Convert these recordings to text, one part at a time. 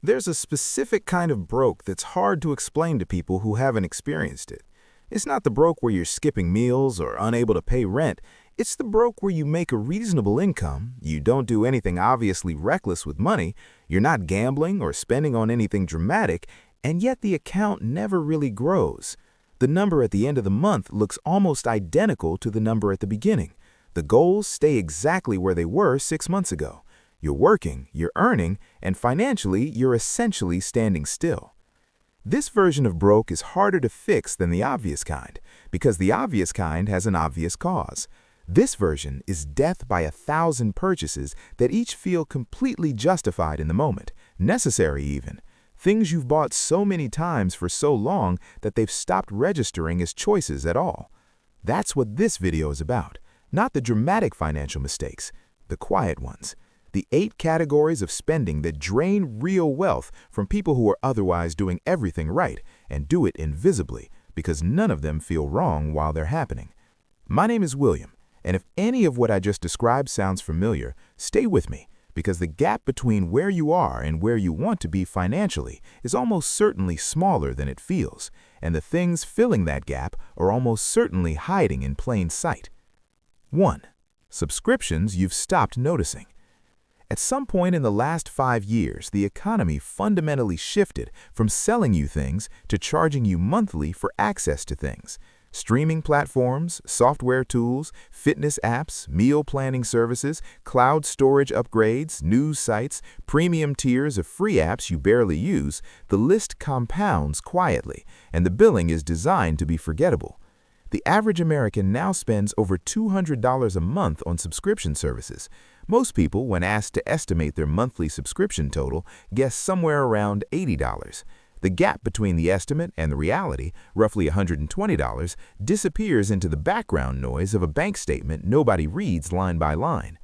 There's a specific kind of broke that's hard to explain to people who haven't experienced it. It's not the broke where you're skipping meals or unable to pay rent. It's the broke where you make a reasonable income, you don't do anything obviously reckless with money, you're not gambling or spending on anything dramatic, and yet the account never really grows. The number at the end of the month looks almost identical to the number at the beginning. The goals stay exactly where they were 6 months ago. You're working, you're earning, and financially, you're essentially standing still. This version of broke is harder to fix than the obvious kind, because the obvious kind has an obvious cause. This version is death by 1,000 purchases that each feel completely justified in the moment, necessary even. Things you've bought so many times for so long that they've stopped registering as choices at all. That's what this video is about, not the dramatic financial mistakes, the quiet ones. The 8 categories of spending that drain real wealth from people who are otherwise doing everything right and do it invisibly because none of them feel wrong while they're happening. My name is William, and if any of what I just described sounds familiar, stay with me because the gap between where you are and where you want to be financially is almost certainly smaller than it feels, and the things filling that gap are almost certainly hiding in plain sight. 1. Subscriptions you've stopped noticing. At some point in the last 5 years, the economy fundamentally shifted from selling you things to charging you monthly for access to things. Streaming platforms, software tools, fitness apps, meal planning services, cloud storage upgrades, news sites, premium tiers of free apps you barely use, the list compounds quietly, and the billing is designed to be forgettable. The average American now spends over $200 a month on subscription services. Most people, when asked to estimate their monthly subscription total, guess somewhere around $80. The gap between the estimate and the reality, roughly $120, disappears into the background noise of a bank statement nobody reads line by line.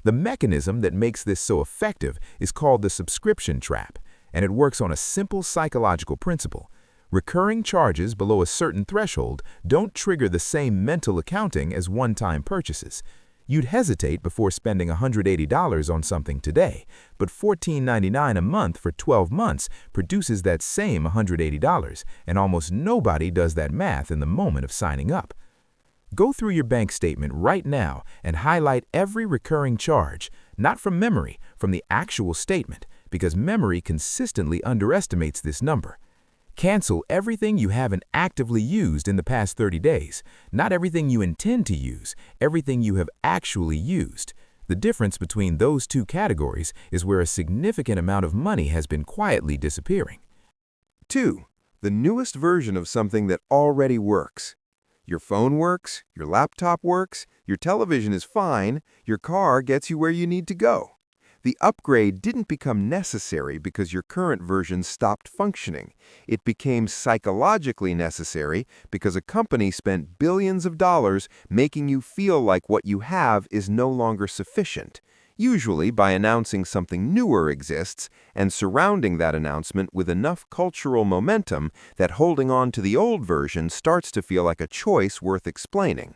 The mechanism that makes this so effective is called the subscription trap, and it works on a simple psychological principle. Recurring charges below a certain threshold don't trigger the same mental accounting as one-time purchases. You'd hesitate before spending $180 on something today, but $14.99 a month for 12 months produces that same $180, and almost nobody does that math in the moment of signing up. Go through your bank statement right now and highlight every recurring charge, not from memory, from the actual statement, because memory consistently underestimates this number. Cancel everything you haven't actively used in the past 30 days, not everything you intend to use, everything you have actually used. The difference between those two categories is where a significant amount of money has been quietly disappearing. 2. The newest version of something that already works. Your phone works, your laptop works, your television is fine, your car gets you where you need to go. The upgrade didn't become necessary because your current version stopped functioning. It became psychologically necessary because a company spent billions of dollars making you feel like what you have is no longer sufficient, usually by announcing something newer exists and surrounding that announcement with enough cultural momentum that holding on to the old version starts to feel like a choice worth explaining.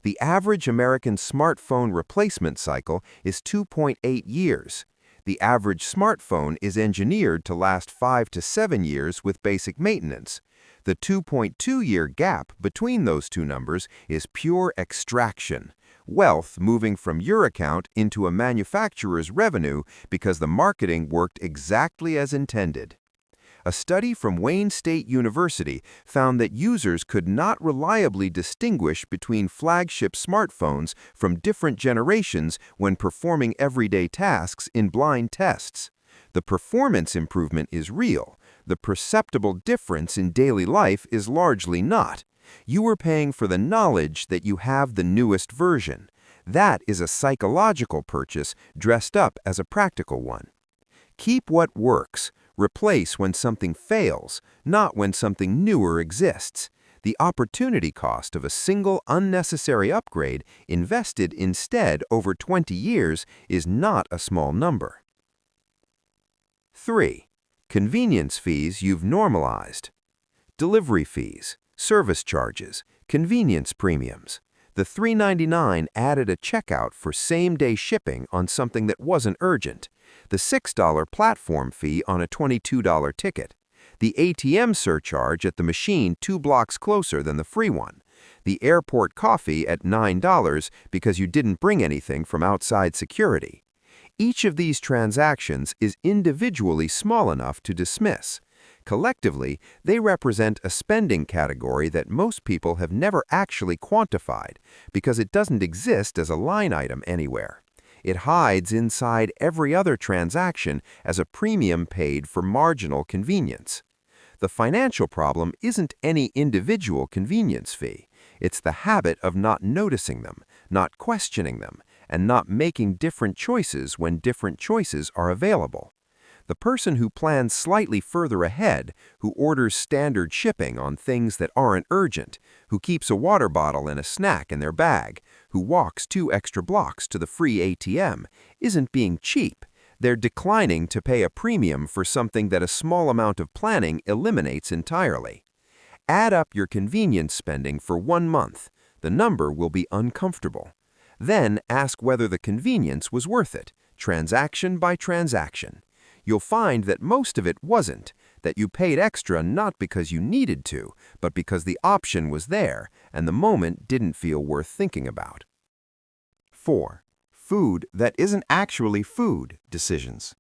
The average American smartphone replacement cycle is 2.8 years. The average smartphone is engineered to last 5 to 7 years with basic maintenance. The 2.2-year gap between those two numbers is pure extraction, wealth moving from your account into a manufacturer's revenue because the marketing worked exactly as intended. A study from Wayne State University found that users could not reliably distinguish between flagship smartphones from different generations when performing everyday tasks in blind tests. The performance improvement is real. The perceptible difference in daily life is largely not. You are paying for the knowledge that you have the newest version. That is a psychological purchase dressed up as a practical one. Keep what works. Replace when something fails, not when something newer exists. The opportunity cost of a single unnecessary upgrade invested instead over 20 years is not a small number. 3. Convenience fees you've normalized. Delivery fees, service charges, convenience premiums. The $3.99 added a checkout for same-day shipping on something that wasn't urgent, the $6 platform fee on a $22 ticket, the ATM surcharge at the machine 2 blocks closer than the free one, the airport coffee at $9 because you didn't bring anything from outside security. Each of these transactions is individually small enough to dismiss. Collectively, they represent a spending category that most people have never actually quantified because it doesn't exist as a line item anywhere. It hides inside every other transaction as a premium paid for marginal convenience. The financial problem isn't any individual convenience fee. It's the habit of not noticing them, not questioning them, and not making different choices when different choices are available. The person who plans slightly further ahead, who orders standard shipping on things that aren't urgent, who keeps a water bottle and a snack in their bag, who walks 2 extra blocks to the free ATM, isn't being cheap. They're declining to pay a premium for something that a small amount of planning eliminates entirely. Add up your convenience spending for 1 month. The number will be uncomfortable. Then ask whether the convenience was worth it, transaction by transaction. You'll find that most of it wasn't, that you paid extra not because you needed to, but because the option was there and the moment didn't feel worth thinking about. 4. Food that isn't actually food decisions.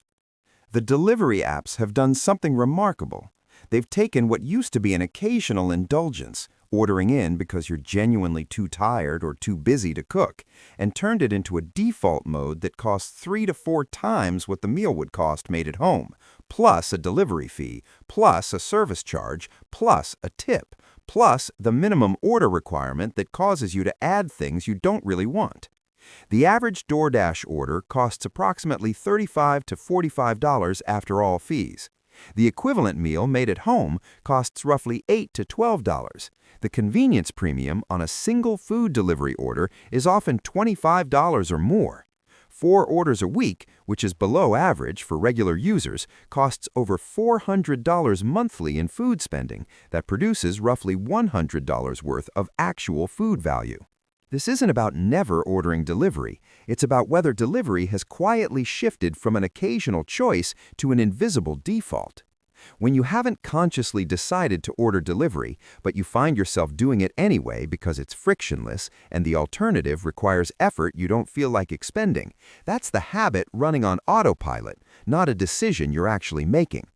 The delivery apps have done something remarkable. They've taken what used to be an occasional indulgence, ordering in because you're genuinely too tired or too busy to cook, and turned it into a default mode that costs 3 to 4 times what the meal would cost made at home, plus a delivery fee, plus a service charge, plus a tip, plus the minimum order requirement that causes you to add things you don't really want. The average DoorDash order costs approximately $35 to $45 after all fees. The equivalent meal made at home costs roughly $8 to $12. The convenience premium on a single food delivery order is often $25 or more. 4 orders a week, which is below average for regular users, costs over $400 monthly in food spending that produces roughly $100 worth of actual food value. This isn't about never ordering delivery. It's about whether delivery has quietly shifted from an occasional choice to an invisible default. When you haven't consciously decided to order delivery, but you find yourself doing it anyway because it's frictionless and the alternative requires effort you don't feel like expending, that's the habit running on autopilot, not a decision you're actually making.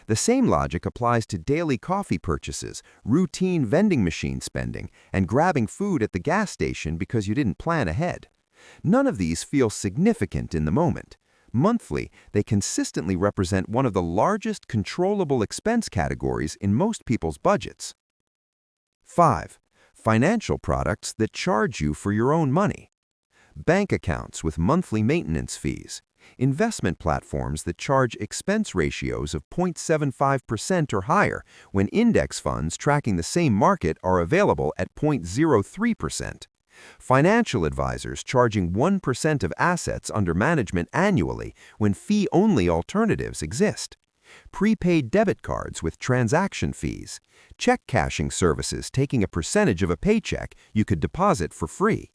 The same logic applies to daily coffee purchases, routine vending machine spending, and grabbing food at the gas station because you didn't plan ahead. None of these feel significant in the moment. Monthly, they consistently represent one of the largest controllable expense categories in most people's budgets. 5. Financial products that charge you for your own money. Bank accounts with monthly maintenance fees. Investment platforms that charge expense ratios of 0.75% or higher when index funds tracking the same market are available at 0.03%. Financial advisors charging 1% of assets under management annually when fee-only alternatives exist. Prepaid debit cards with transaction fees. Check cashing services taking a percentage of a paycheck you could deposit for free.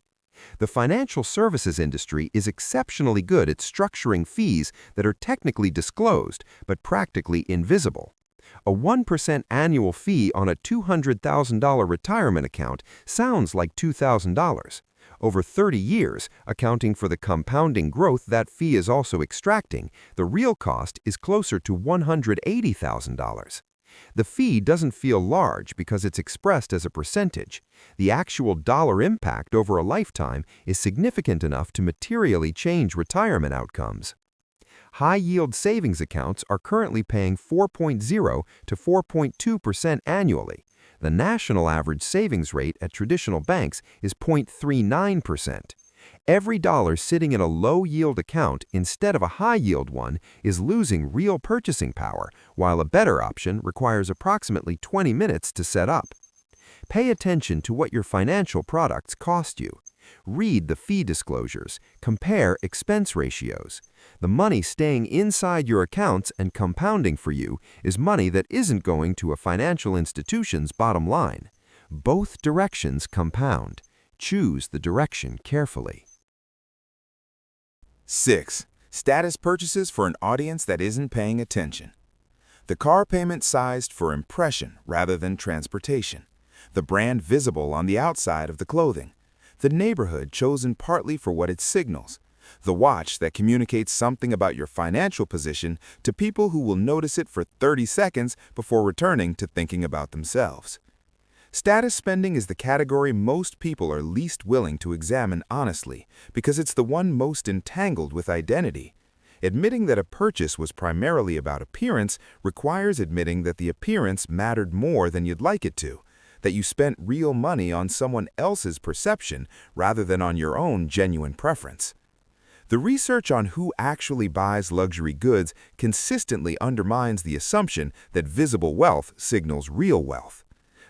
The financial services industry is exceptionally good at structuring fees that are technically disclosed but practically invisible. A 1% annual fee on a $200,000 retirement account sounds like $2,000. Over 30 years, accounting for the compounding growth that fee is also extracting, the real cost is closer to $180,000. The fee doesn't feel large because it's expressed as a percentage. The actual dollar impact over a lifetime is significant enough to materially change retirement outcomes. High-yield savings accounts are currently paying 4.0 to 4.2% annually. The national average savings rate at traditional banks is 0.39%. Every dollar sitting in a low-yield account instead of a high-yield one is losing real purchasing power, while a better option requires approximately 20 minutes to set up. Pay attention to what your financial products cost you. Read the fee disclosures. Compare expense ratios. The money staying inside your accounts and compounding for you is money that isn't going to a financial institution's bottom line. Both directions compound. Choose the direction carefully. 6. Status purchases for an audience that isn't paying attention. The car payment sized for impression rather than transportation. The brand visible on the outside of the clothing. The neighborhood chosen partly for what it signals. The watch that communicates something about your financial position to people who will notice it for 30 seconds before returning to thinking about themselves. Status spending is the category most people are least willing to examine honestly because it's the one most entangled with identity. Admitting that a purchase was primarily about appearance requires admitting that the appearance mattered more than you'd like it to, that you spent real money on someone else's perception rather than on your own genuine preference. The research on who actually buys luxury goods consistently undermines the assumption that visible wealth signals real wealth.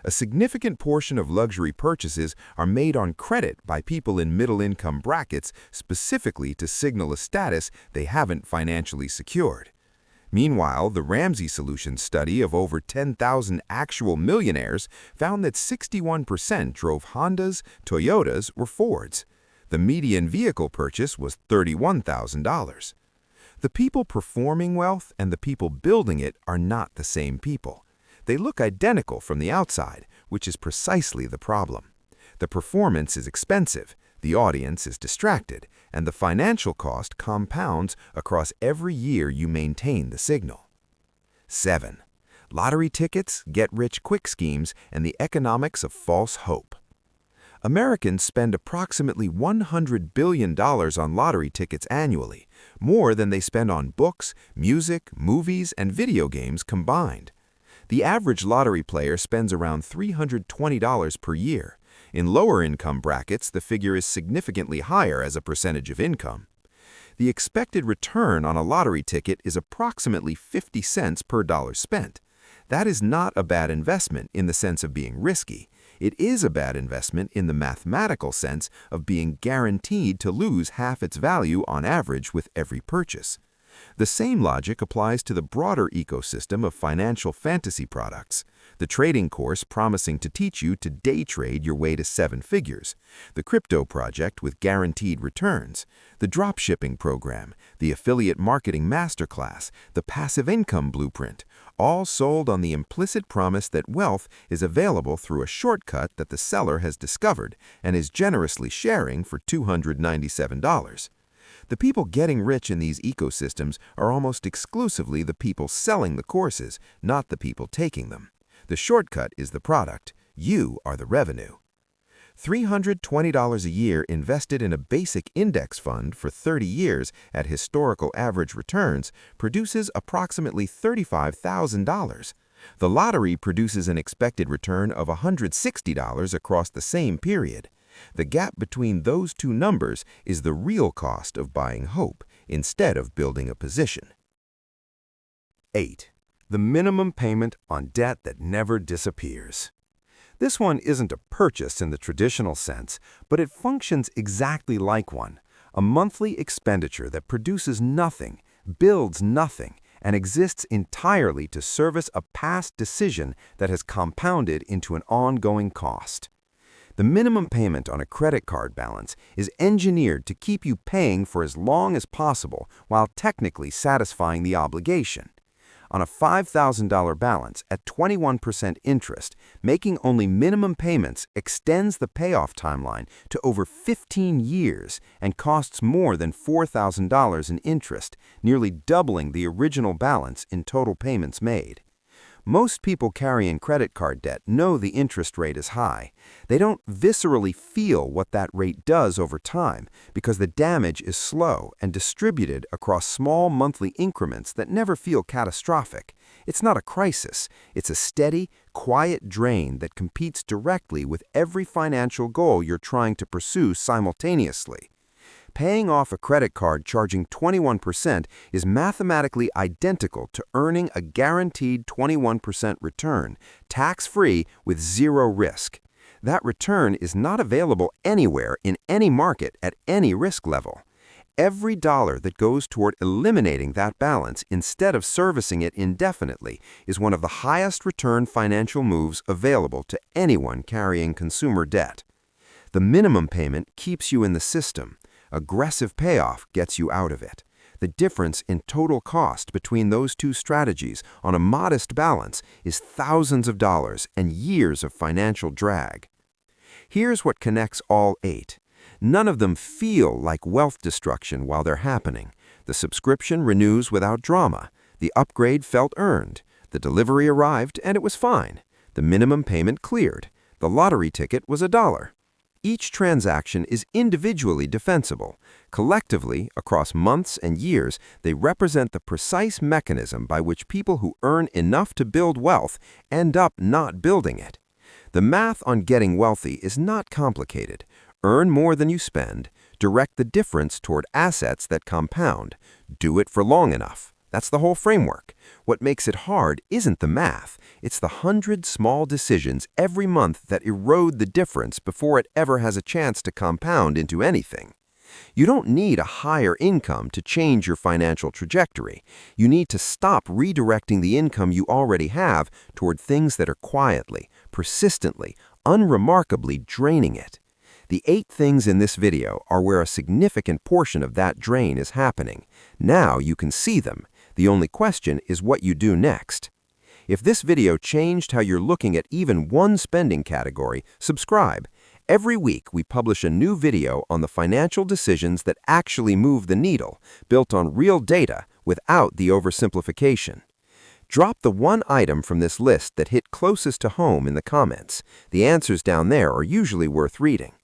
A significant portion of luxury purchases are made on credit by people in middle-income brackets specifically to signal a status they haven't financially secured. Meanwhile, the Ramsey Solutions study of over 10,000 actual millionaires found that 61% drove Hondas, Toyotas, or Fords. The median vehicle purchase was $31,000. The people performing wealth and the people building it are not the same people. They look identical from the outside, which is precisely the problem. The performance is expensive, the audience is distracted, and the financial cost compounds across every year you maintain the signal. 7. Lottery tickets, get-rich-quick schemes, and the economics of false hope. Americans spend approximately $100 billion on lottery tickets annually, more than they spend on books, music, movies, and video games combined. The average lottery player spends around $320 per year. In lower income brackets, the figure is significantly higher as a percentage of income. The expected return on a lottery ticket is approximately 50 cents per dollar spent. That is not a bad investment in the sense of being risky. It is a bad investment in the mathematical sense of being guaranteed to lose half its value on average with every purchase. The same logic applies to the broader ecosystem of financial fantasy products. The trading course promising to teach you to day trade your way to 7 figures, the crypto project with guaranteed returns, the dropshipping program, the affiliate marketing masterclass, the passive income blueprint, all sold on the implicit promise that wealth is available through a shortcut that the seller has discovered and is generously sharing for $297. The people getting rich in these ecosystems are almost exclusively the people selling the courses, not the people taking them. The shortcut is the product. You are the revenue. $320 a year invested in a basic index fund for 30 years at historical average returns produces approximately $35,000. The lottery produces an expected return of $160 across the same period. The gap between those two numbers is the real cost of buying hope instead of building a position. 8. The minimum payment on debt that never disappears. This one isn't a purchase in the traditional sense, but it functions exactly like one, a monthly expenditure that produces nothing, builds nothing, and exists entirely to service a past decision that has compounded into an ongoing cost. The minimum payment on a credit card balance is engineered to keep you paying for as long as possible while technically satisfying the obligation. On a $5,000 balance at 21% interest, making only minimum payments extends the payoff timeline to over 15 years and costs more than $4,000 in interest, nearly doubling the original balance in total payments made. Most people carrying credit card debt know the interest rate is high. They don't viscerally feel what that rate does over time because the damage is slow and distributed across small monthly increments that never feel catastrophic. It's not a crisis. It's a steady, quiet drain that competes directly with every financial goal you're trying to pursue simultaneously. Paying off a credit card charging 21% is mathematically identical to earning a guaranteed 21% return, tax-free with zero risk. That return is not available anywhere in any market at any risk level. Every dollar that goes toward eliminating that balance instead of servicing it indefinitely is one of the highest return financial moves available to anyone carrying consumer debt. The minimum payment keeps you in the system. Aggressive payoff gets you out of it. The difference in total cost between those two strategies on a modest balance is thousands of dollars and years of financial drag. Here's what connects all 8. None of them feel like wealth destruction while they're happening. The subscription renews without drama. The upgrade felt earned. The delivery arrived and it was fine. The minimum payment cleared. The lottery ticket was $1. Each transaction is individually defensible. Collectively, across months and years, they represent the precise mechanism by which people who earn enough to build wealth end up not building it. The math on getting wealthy is not complicated. Earn more than you spend. Direct the difference toward assets that compound. Do it for long enough. That's the whole framework. What makes it hard isn't the math. It's the 100 small decisions every month that erode the difference before it ever has a chance to compound into anything. You don't need a higher income to change your financial trajectory. You need to stop redirecting the income you already have toward things that are quietly, persistently, unremarkably draining it. The 8 things in this video are where a significant portion of that drain is happening. Now you can see them. The only question is what you do next. If this video changed how you're looking at even one spending category, subscribe. Every week we publish a new video on the financial decisions that actually move the needle, built on real data without the oversimplification. Drop the one item from this list that hit closest to home in the comments. The answers down there are usually worth reading.